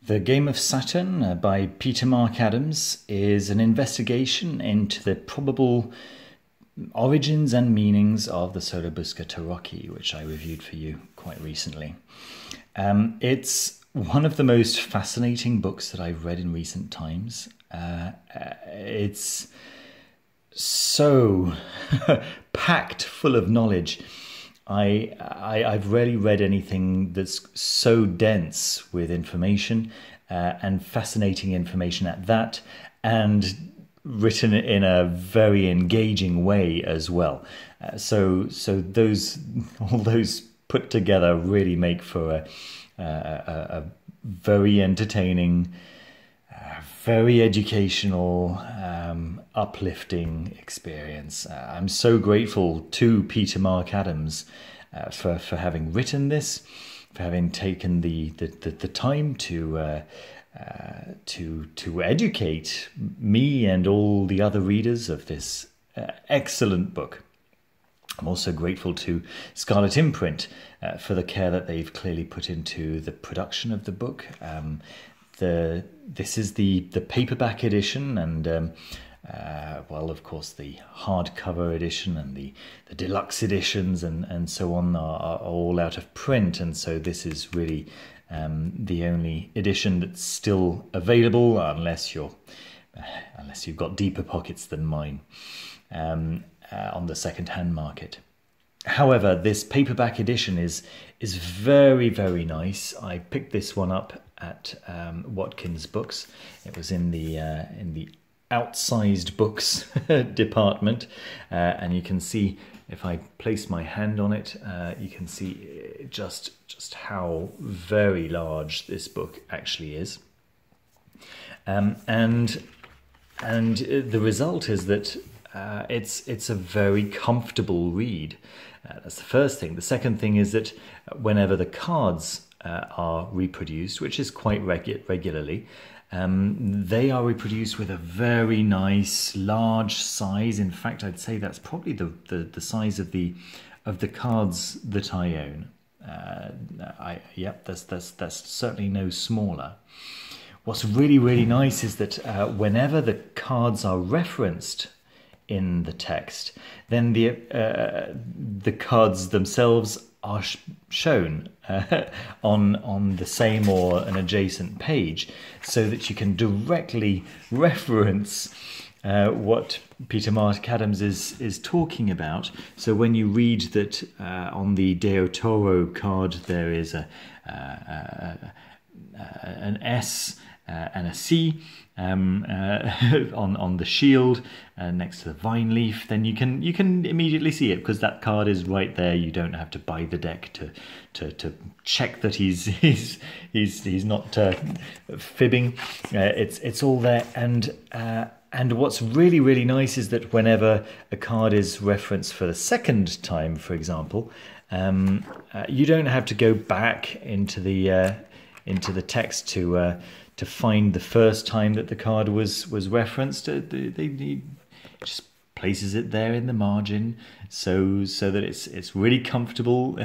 The Game of Saturn by Peter Mark Adams is an investigation into the probable origins and meanings of the Solobusca tarocchi, which I reviewed for you quite recently. It's one of the most fascinating books that I've read in recent times. It's so packed full of knowledge. I've rarely read anything that's so dense with information and fascinating information at that, and written in a very engaging way as well. So all those put together really make for a very entertaining, very educational, uplifting experience. I'm so grateful to Peter Mark Adams for having written this, for having taken the time to educate me and all the other readers of this excellent book. I'm also grateful to Scarlet Imprint for the care that they've clearly put into the production of the book. This is the paperback edition, and well, of course, the hardcover edition and the deluxe editions and so on are all out of print, and so this is really the only edition that's still available, unless you've got deeper pockets than mine, on the second-hand market. However, this paperback edition is very, very nice. I picked this one up at Watkins Books. It was in the outsized books department, and you can see, if I place my hand on it, you can see just how very large this book actually is. And the result is that it's a very comfortable read. That's the first thing. The second thing is that whenever the cards are reproduced, which is quite regularly, they are reproduced with a very nice large size. In fact, I'd say that's probably the size of the cards that I own. That's certainly no smaller. What's really, really nice is that whenever the cards are referenced in the text, then the cards themselves are shown on the same or an adjacent page, so that you can directly reference what Peter Mark Adams is talking about. So when you read that on the Deo Toro card there is an S and a C on the shield next to the vine leaf, then you can immediately see it, because that card is right there. You don't have to buy the deck to check that he's not fibbing. It's all there, and what's really, really nice is that whenever a card is referenced for the second time, for example, you don't have to go back into the text to find the first time that the card was referenced. They just places it there in the margin, so that it's really comfortable.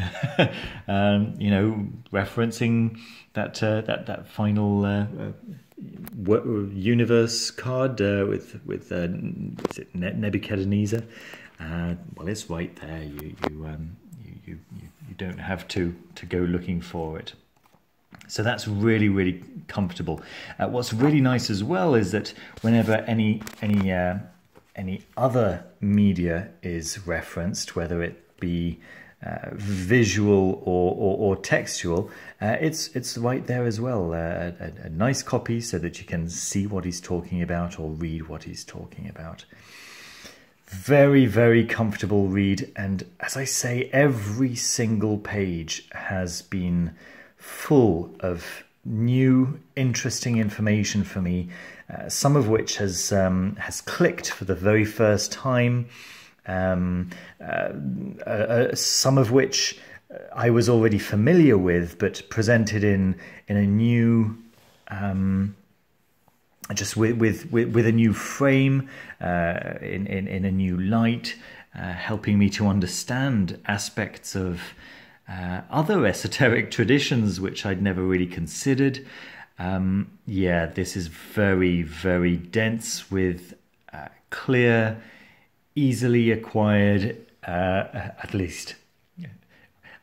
Referencing that final universe card with is it Nebuchadnezzar? Well, it's right there. You don't have to go looking for it. So that's really, really comfortable. What's really nice as well is that whenever any other media is referenced, whether it be visual or textual, it's right there as well. A nice copy so that you can see what he's talking about or read what he's talking about. Very, very comfortable read, and as I say, every single page has been full of new, interesting information for me, some of which has clicked for the very first time, some of which I was already familiar with, but presented in a new, just with a new frame, in a new light, helping me to understand aspects of other esoteric traditions which I'd never really considered, Yeah, this is very, very dense with clear, easily acquired, at least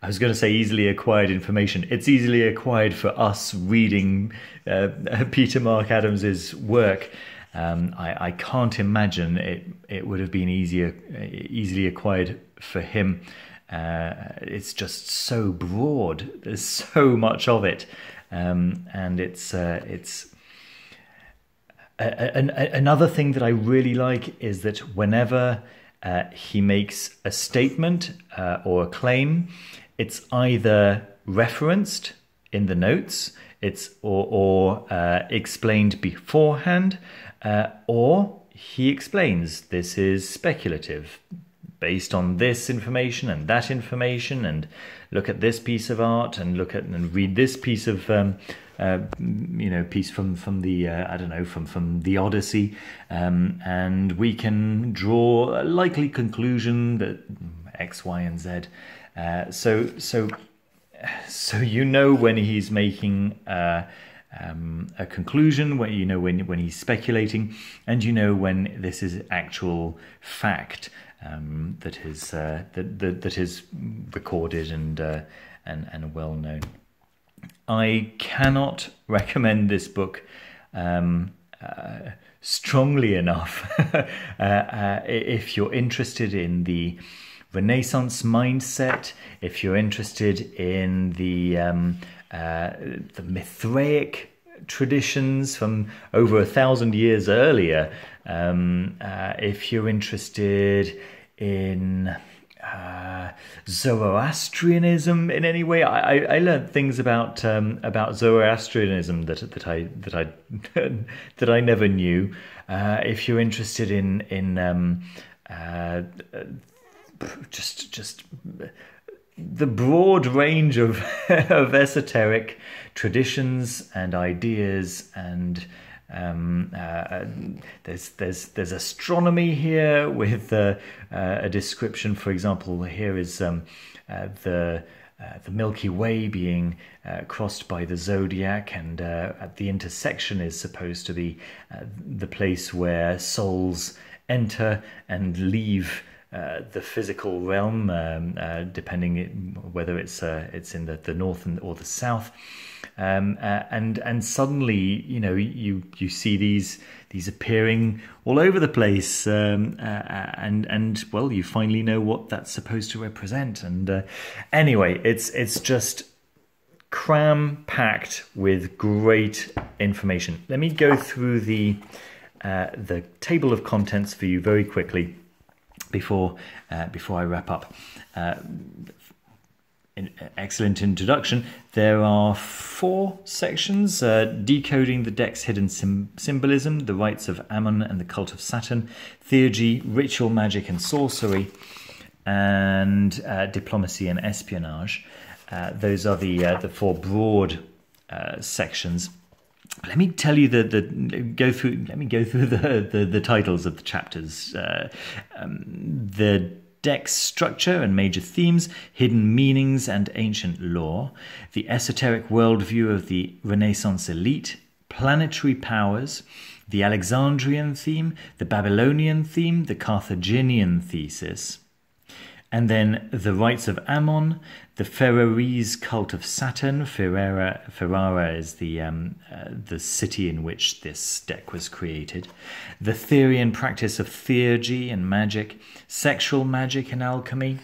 I was going to say easily acquired information. It's easily acquired for us reading Peter Mark Adams's work. I can't imagine it would have been easily acquired for him. It's just so broad. There's so much of it, and it's another thing that I really like is that whenever he makes a statement or a claim, it's either referenced in the notes, or explained beforehand, or he explains this is speculative, based on this information and that information, and look at this piece of art, and look at and read this piece of piece from the I don't know, from the Odyssey, and we can draw a likely conclusion that X, Y, and Z. So you know when he's making a conclusion, when he's speculating, and you know when this is actual fact that is recorded and well known. I cannot recommend this book strongly enough if you're interested in the Renaissance mindset, if you're interested in the Mithraic traditions from over 1,000 years earlier, if you're interested in Zoroastrianism in any way. I learned things about Zoroastrianism that I never knew. If you're interested in just the broad range of esoteric traditions and ideas, and there's astronomy here with a description. For example, here is the Milky Way being crossed by the zodiac, and at the intersection is supposed to be the place where souls enter and leave the physical realm, depending whether it's in the north or the south, and suddenly you see these appearing all over the place, and well, you finally know what that's supposed to represent. And anyway, it's just cram packed with great information. Let me go through the table of contents for you very quickly before I wrap up. Excellent introduction. There are 4 sections: decoding the deck's hidden symbolism, the rites of Ammon and the cult of Saturn, theurgy, ritual magic and sorcery, and diplomacy and espionage. Those are the 4 broad sections. Let me tell you go through the titles of the chapters. The deck's structure and major themes, hidden meanings and ancient lore, the esoteric worldview of the Renaissance elite, planetary powers, the Alexandrian theme, the Babylonian theme, the Carthaginian thesis, and then the rites of Ammon, the Ferrarese cult of Saturn. Ferrara is the city in which this deck was created. The theory and practice of theurgy and magic, sexual magic and alchemy.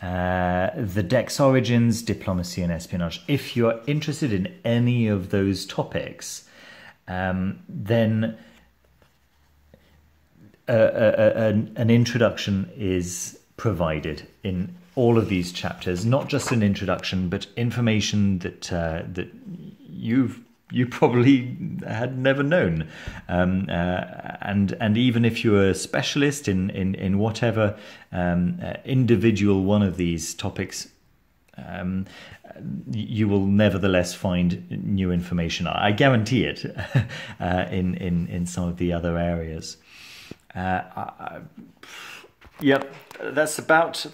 The deck's origins, diplomacy and espionage. If you're interested in any of those topics, then an introduction is provided in all of these chapters. Not just an introduction, but information that you probably had never known, and even if you're a specialist in whatever individual one of these topics, you will nevertheless find new information. I guarantee it. in some of the other areas. Yep, that's about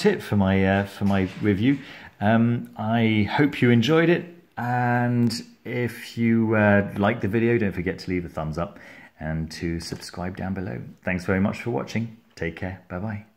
it for my review. I hope you enjoyed it. And if you like the video, don't forget to leave a thumbs up and to subscribe down below. Thanks very much for watching. Take care. Bye-bye.